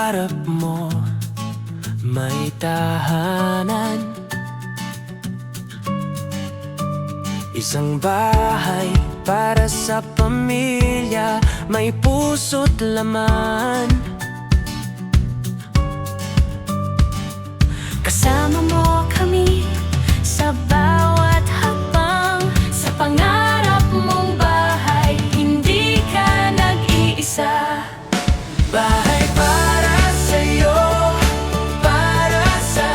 pangarap mo may tahanan, isang bahay para sa pamilya, may puso't laman. Kasama mo kami sa bawat hakbang, sa pangarap mong bahay, hindi ka nag-iisa. Bahay para sa'yo, para sa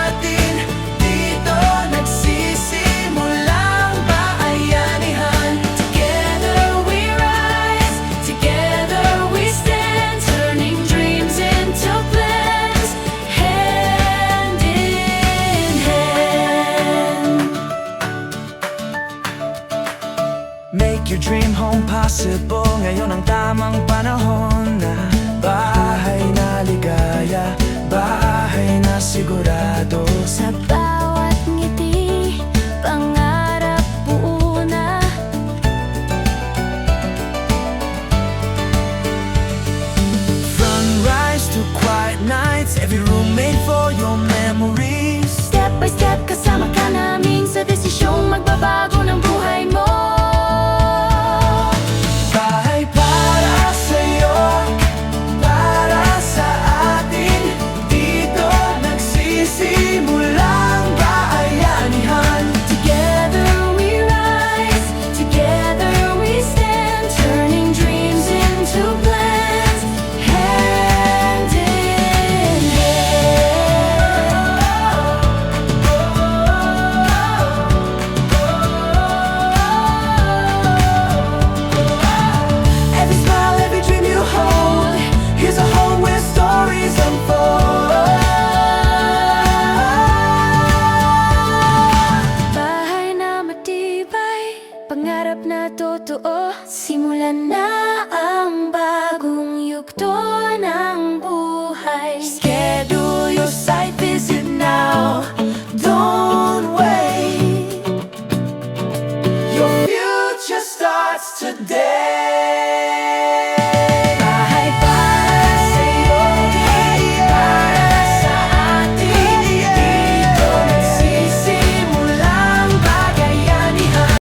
atin, dito nagsisimulang bayanihan. Together we rise, together we stand, turning dreams into plans, hand in hand. Make your dream home possible. Ngayon ang tamang panahon na bahay na ligaya, bahay na sigurado. Sa bawat ngiti, pangarap buo na. Sunrise to quiet nights, every room made for your memories. Step by step, kasama ka namin sa desisyong magbabago ng buhay mo. Bahay para sa'yo, para sa atin, dito nagsisimulang bayanihan. Together we rise, together we stand, turning dreams into plans, hand in hand. Every smile, every dream you hold, here's a home where stories unfold. Bahay na matibay, pangarap na totoo, simulan na ang bagong yugto ng buhay. Schedule your site visit now, don't wait. Your future starts today.